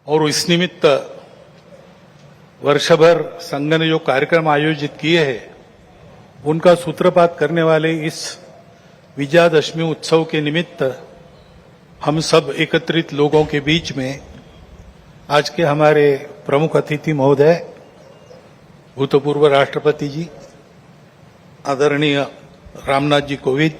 और इस निमित्त वर्षभर संघ ने जो कार्यक्रम आयोजित किए हैं उनका सूत्रपात करने वाले इस विजयादशमी उत्सव के निमित्त हम सब एकत्रित लोगों के बीच में आज के हमारे प्रमुख अतिथि महोदय भूतपूर्व राष्ट्रपति जी आदरणीय रामनाथ जी कोविंद,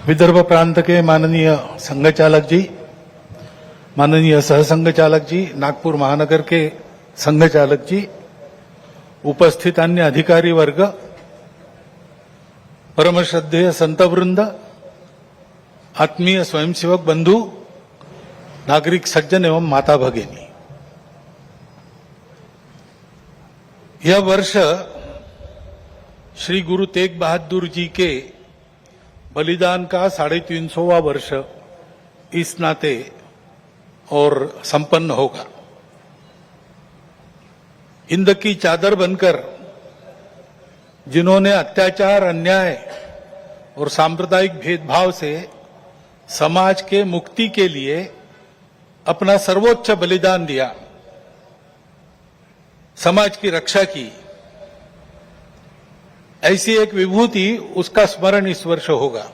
विदर्भ प्रांत के माननीय संघ चालक जी, माननीय सहसंघ चालक जी, नागपुर महानगर के संघ चालक जी, उपस्थित अन्य अधिकारी वर्ग, परम श्रद्धेय संतवृंद, आत्मीय स्वयंसेवक बंधु, नागरिक सज्जन एवं माता भगिनी, यह वर्ष श्री गुरु तेग बहादुर जी के बलिदान का 350वां वर्ष इस नाते और संपन्न होगा। हिंद की चादर बनकर जिन्होंने अत्याचार, अन्याय और सांप्रदायिक भेदभाव से समाज के मुक्ति के लिए अपना सर्वोच्च बलिदान दिया, समाज की रक्षा की, ऐसी एक विभूति, उसका स्मरण इस वर्ष होगा।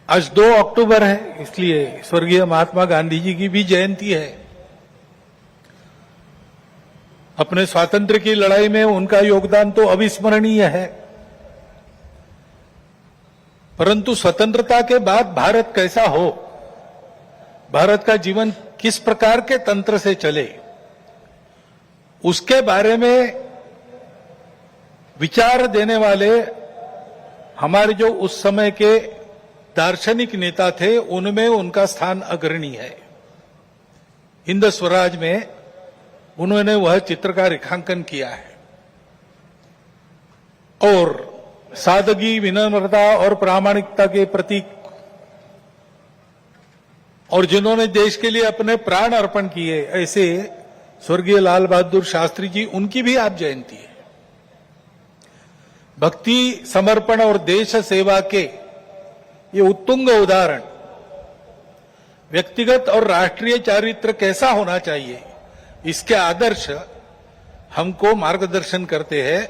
आज 2 अक्टूबर है, इसलिए स्वर्गीय महात्मा गांधी जी की भी जयंती है। अपने स्वातंत्र्य की लड़ाई में उनका योगदान तो अविस्मरणीय है, परंतु स्वतंत्रता के बाद भारत कैसा हो, भारत का जीवन किस प्रकार के तंत्र से चले, उसके बारे में विचार देने वाले हमारे जो उस समय के दार्शनिक नेता थे, उनमें उनका स्थान अग्रणी है। हिंद स्वराज में उन्होंने वह चित्र का रेखांकन किया है और सादगी, विनम्रता और प्रामाणिकता के प्रतीक, और जिन्होंने देश के लिए अपने प्राण अर्पण किए, ऐसे स्वर्गीय लाल बहादुर शास्त्री जी, उनकी भी आज जयंती है। भक्ति, समर्पण और देश सेवा के ये उत्तुंग उदाहरण व्यक्तिगत और राष्ट्रीय चारित्र कैसा होना चाहिए, इसके आदर्श हमको मार्गदर्शन करते हैं।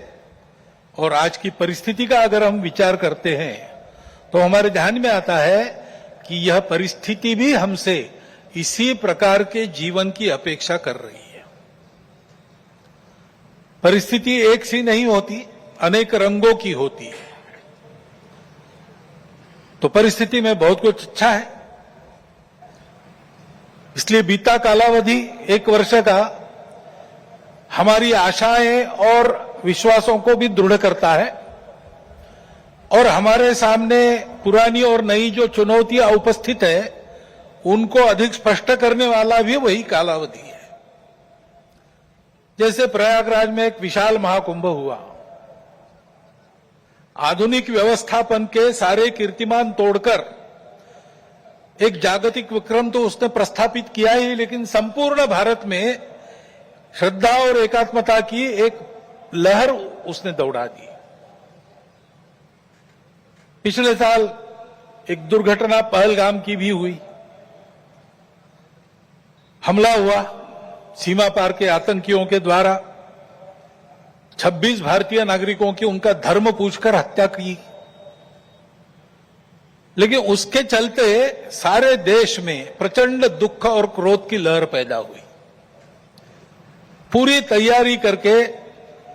और आज की परिस्थिति का अगर हम विचार करते हैं तो हमारे ध्यान में आता है कि यह परिस्थिति भी हमसे इसी प्रकार के जीवन की अपेक्षा कर रही है। परिस्थिति एक सी नहीं होती, अनेक रंगों की होती है। तो परिस्थिति में बहुत कुछ अच्छा है, इसलिए बीता कालावधि 1 वर्ष का हमारी आशाएं और विश्वासों को भी दृढ़ करता है और हमारे सामने पुरानी और नई जो चुनौतियां उपस्थित है उनको अधिक स्पष्ट करने वाला भी वही कालावधि है। जैसे प्रयागराज में एक विशाल महाकुंभ हुआ, आधुनिक व्यवस्थापन के सारे कीर्तिमान तोड़कर एक जागतिक विक्रम तो उसने प्रस्थापित किया ही, लेकिन संपूर्ण भारत में श्रद्धा और एकात्मता की एक लहर उसने दौड़ा दी। पिछले साल एक दुर्घटना पहलगाम की भी हुई, हमला हुआ सीमा पार के आतंकियों के द्वारा, 26 भारतीय नागरिकों की उनका धर्म पूछकर हत्या की। लेकिन उसके चलते सारे देश में प्रचंड दुख और क्रोध की लहर पैदा हुई। पूरी तैयारी करके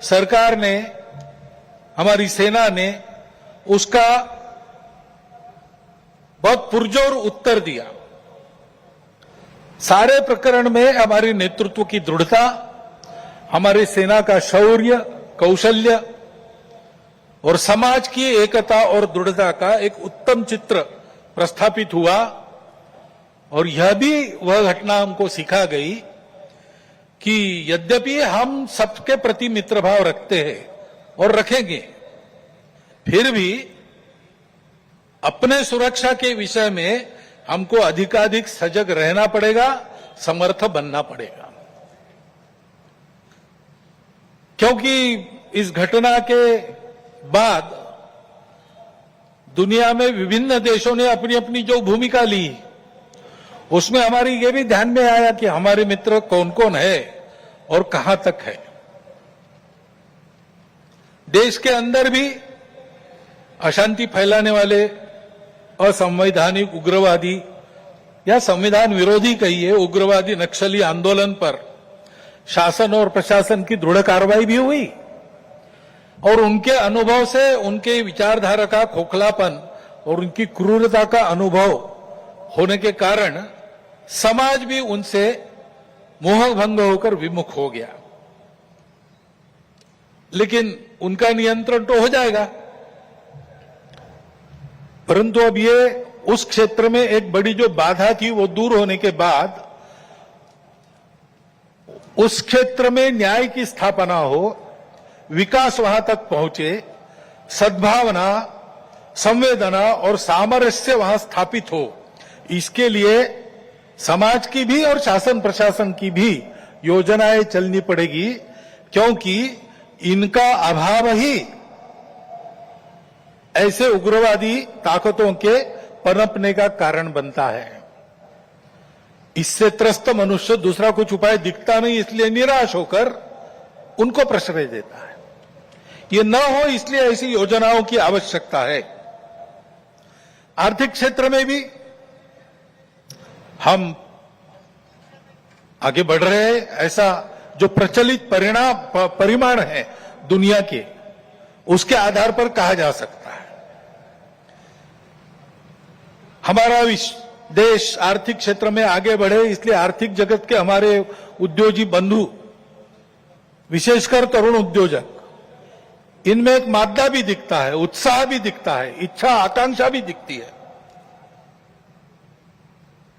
सरकार ने, हमारी सेना ने उसका बहुत पुरजोर उत्तर दिया। सारे प्रकरण में हमारी नेतृत्व की दृढ़ता, हमारी सेना का शौर्य, कौशल्य और समाज की एकता और दृढ़ता का एक उत्तम चित्र प्रस्थापित हुआ। और यह भी वह घटना हमको सिखा गई कि यद्यपि हम सबके प्रति मित्र भाव रखते हैं और रखेंगे, फिर भी अपने सुरक्षा के विषय में हमको अधिकाधिक सजग रहना पड़ेगा, समर्थ बनना पड़ेगा। क्योंकि इस घटना के बाद दुनिया में विभिन्न देशों ने अपनी अपनी जो भूमिका ली, उसमें हमारी ये भी ध्यान में आया कि हमारे मित्र कौन कौन है और कहां तक है। देश के अंदर भी अशांति फैलाने वाले असंवैधानिक उग्रवादी या संविधान विरोधी कहिए उग्रवादी नक्सली आंदोलन पर शासन और प्रशासन की दृढ़ कार्रवाई भी हुई और उनके अनुभव से उनके विचारधारा का खोखलापन और उनकी क्रूरता का अनुभव होने के कारण समाज भी उनसे मोहभंग होकर विमुख हो गया। लेकिन उनका नियंत्रण तो हो जाएगा, परंतु अब ये उस क्षेत्र में एक बड़ी जो बाधा थी वो दूर होने के बाद उस क्षेत्र में न्याय की स्थापना हो, विकास वहां तक पहुंचे, सद्भावना, संवेदना और सामरस्य वहां स्थापित हो, इसके लिए समाज की भी और शासन प्रशासन की भी योजनाएं चलनी पड़ेगी, क्योंकि इनका अभाव ही ऐसे उग्रवादी ताकतों के पनपने का कारण बनता है। इससे त्रस्त मनुष्य दूसरा कुछ उपाय दिखता नहीं, इसलिए निराश होकर उनको प्रश्रय देता है। ये न हो इसलिए ऐसी योजनाओं की आवश्यकता है। आर्थिक क्षेत्र में भी हम आगे बढ़ रहे हैं। ऐसा जो प्रचलित परिमाण है दुनिया के, उसके आधार पर कहा जा सकता है हमारा देश आर्थिक क्षेत्र में आगे बढ़े, इसलिए आर्थिक जगत के हमारे उद्योगी बंधु, विशेषकर तरुण उद्योजक, इनमें एक मादा भी दिखता है, उत्साह भी दिखता है, इच्छा आकांक्षा भी दिखती है।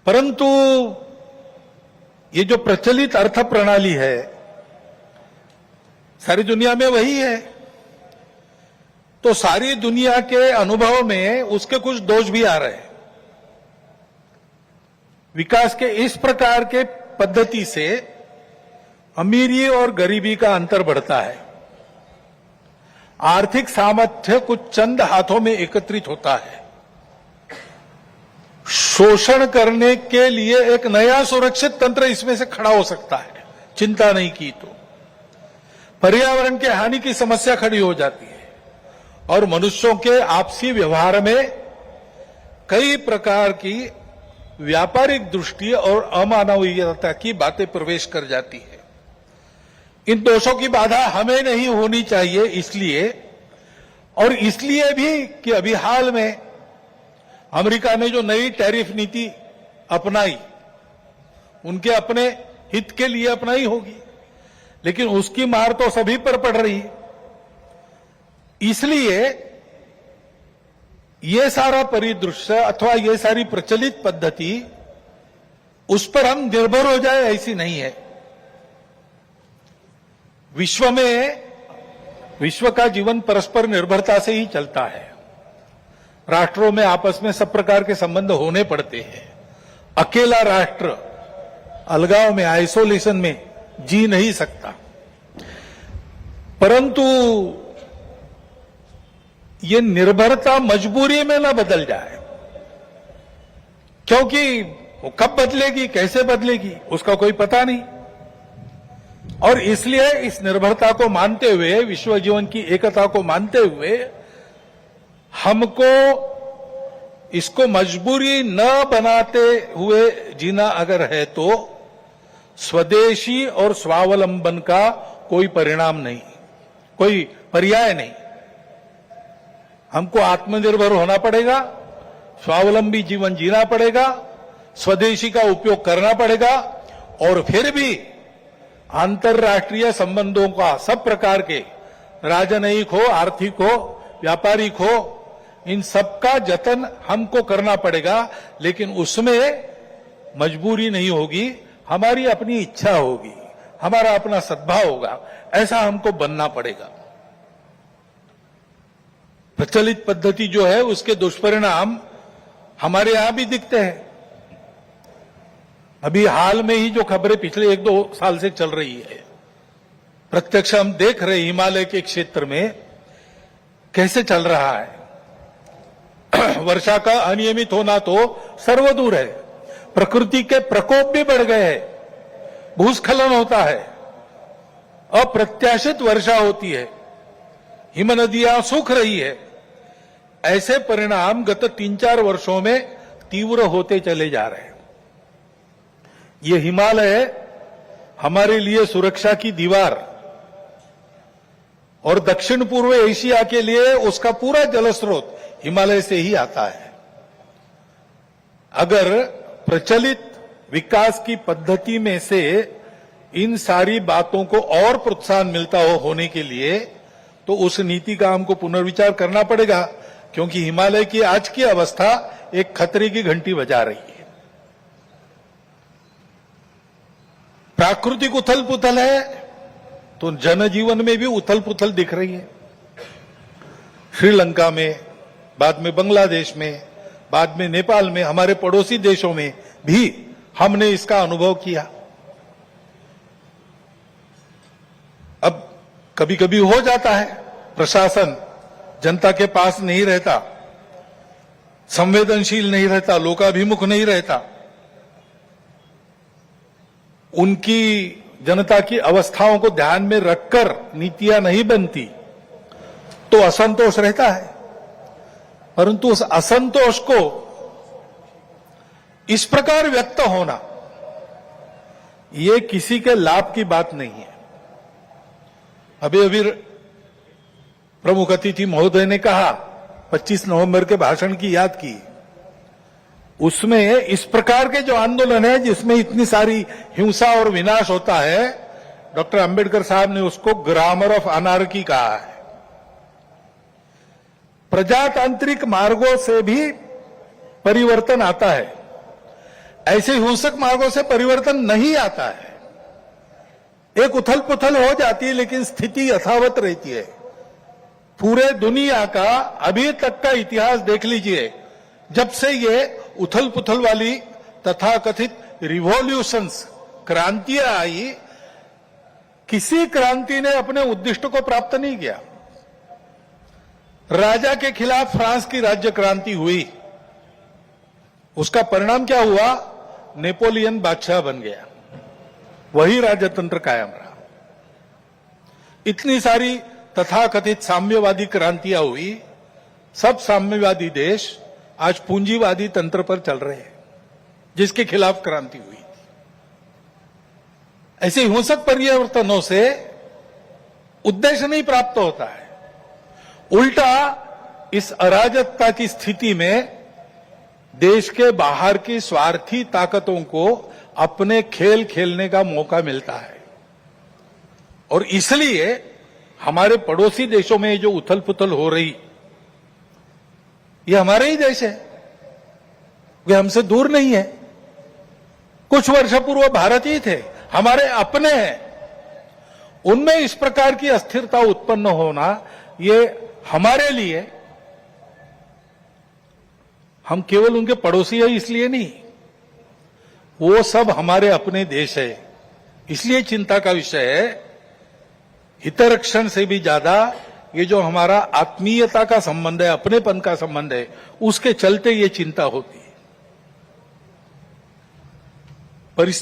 परंतु ये जो प्रचलित अर्थ प्रणाली है सारी दुनिया में वही है, तो सारी दुनिया के अनुभव में उसके कुछ दोष भी आ रहे हैं। विकास के इस प्रकार के पद्धति से अमीरी और गरीबी का अंतर बढ़ता है। आर्थिक सामर्थ्य कुछ चंद हाथों में एकत्रित होता है। शोषण करने के लिए एक नया सुरक्षित तंत्र इसमें से खड़ा हो सकता है, चिंता नहीं की तो। पर्यावरण के हानि की समस्या खड़ी हो जाती है और मनुष्यों के आपसी व्यवहार में कई प्रकार की व्यापारिक दृष्टि और अमानवीयता की बातें प्रवेश कर जाती है। इन दोषों की बाधा हमें नहीं होनी चाहिए, इसलिए भी कि अभी हाल में अमेरिका ने जो नई टैरिफ नीति अपनाई, उनके अपने हित के लिए अपनाई होगी, लेकिन उसकी मार तो सभी पर पड़ रही है। इसलिए ये सारा परिदृश्य अथवा ये सारी प्रचलित पद्धति उस पर हम निर्भर हो जाए ऐसी नहीं है। विश्व का जीवन परस्पर निर्भरता से ही चलता है। राष्ट्रों में आपस में सब प्रकार के संबंध होने पड़ते हैं। अकेला राष्ट्र अलगाव में, आइसोलेशन में जी नहीं सकता। परंतु ये निर्भरता मजबूरी में न बदल जाए, क्योंकि वो कब बदलेगी, कैसे बदलेगी, उसका कोई पता नहीं। और इसलिए इस निर्भरता को मानते हुए, विश्व जीवन की एकता को मानते हुए, हमको इसको मजबूरी न बनाते हुए जीना अगर है तो स्वदेशी और स्वावलंबन का कोई परिणाम नहीं, कोई पर्याय नहीं। हमको आत्मनिर्भर होना पड़ेगा, स्वावलंबी जीवन जीना पड़ेगा, स्वदेशी का उपयोग करना पड़ेगा और फिर भी अंतर्राष्ट्रीय संबंधों का सब प्रकार के, राजनयिक हो, आर्थिक हो, व्यापारिक हो, इन सबका जतन हमको करना पड़ेगा। लेकिन उसमें मजबूरी नहीं होगी, हमारी अपनी इच्छा होगी, हमारा अपना सद्भाव होगा, ऐसा हमको बनना पड़ेगा। प्रचलित पद्धति जो है उसके दुष्परिणाम हमारे यहां भी दिखते हैं। अभी हाल में ही जो खबरें पिछले 1-2 साल से चल रही है, प्रत्यक्ष हम देख रहे हिमालय के क्षेत्र में कैसे चल रहा है। वर्षा का अनियमित होना तो सर्वदूर है, प्रकृति के प्रकोप भी बढ़ गए हैं, भूस्खलन होता है, अप्रत्याशित वर्षा होती है, हिमनदियां सूख रही है। ऐसे परिणाम गत 3-4 वर्षों में तीव्र होते चले जा रहे हैं। ये हिमालय हमारे लिए सुरक्षा की दीवार और दक्षिण पूर्व एशिया के लिए उसका पूरा जलस्रोत हिमालय से ही आता है। अगर प्रचलित विकास की पद्धति में से इन सारी बातों को और प्रोत्साहन मिलता हो होने के लिए, तो उस नीति का हमको पुनर्विचार करना पड़ेगा, क्योंकि हिमालय की आज की अवस्था एक खतरे की घंटी बजा रही है। प्राकृतिक उथल पुथल है तो जनजीवन में भी उथल पुथल दिख रही है। श्रीलंका में, बाद में बांग्लादेश में, बाद में नेपाल में, हमारे पड़ोसी देशों में भी हमने इसका अनुभव किया। अब कभी कभी हो जाता है, प्रशासन जनता के पास नहीं रहता, संवेदनशील नहीं रहता, लोकाभिमुख नहीं रहता, उनकी जनता की अवस्थाओं को ध्यान में रखकर नीतियां नहीं बनती, तो असंतोष रहता है। परंतु उस असंतोष को इस प्रकार व्यक्त होना, ये किसी के लाभ की बात नहीं है। अभी प्रमुख अतिथि महोदय ने कहा, 25 नवंबर के भाषण की याद की, उसमें इस प्रकार के जो आंदोलन है जिसमें इतनी सारी हिंसा और विनाश होता है, डॉक्टर अंबेडकर साहब ने उसको ग्रामर ऑफ अनार्की कहा है। प्रजातांत्रिक मार्गों से भी परिवर्तन आता है, ऐसे हिंसक मार्गों से परिवर्तन नहीं आता है। एक उथल पुथल हो जाती है लेकिन स्थिति यथावत रहती है। पूरे दुनिया का अभी तक का इतिहास देख लीजिए, जब से ये उथल पुथल वाली तथाकथित रिवॉल्यूशंस, क्रांतियां आई, किसी क्रांति ने अपने उद्दिष्ट को प्राप्त नहीं किया। राजा के खिलाफ फ्रांस की राज्य क्रांति हुई, उसका परिणाम क्या हुआ? नेपोलियन बादशाह बन गया, वही राजतंत्र कायम रहा। इतनी सारी तथाकथित साम्यवादी क्रांतियां हुई, सब साम्यवादी देश आज पूंजीवादी तंत्र पर चल रहे हैं, जिसके खिलाफ क्रांति हुई थी। ऐसे हिंसक परिवर्तनों से उद्देश्य नहीं प्राप्त होता है, उल्टा इस अराजकता की स्थिति में देश के बाहर की स्वार्थी ताकतों को अपने खेल खेलने का मौका मिलता है। और इसलिए हमारे पड़ोसी देशों में जो उथल पुथल हो रही, ये हमारे ही देश है, वे हमसे दूर नहीं है। कुछ वर्ष पूर्व भारत ही थे, हमारे अपने हैं। उनमें इस प्रकार की अस्थिरता उत्पन्न होना, ये हमारे लिए, हम केवल उनके पड़ोसी हैं इसलिए नहीं, वो सब हमारे अपने देश है, इसलिए चिंता का विषय है। हितरक्षण से भी ज्यादा ये जो हमारा आत्मीयता का संबंध है, अपनेपन का संबंध है, उसके चलते ये चिंता होती है।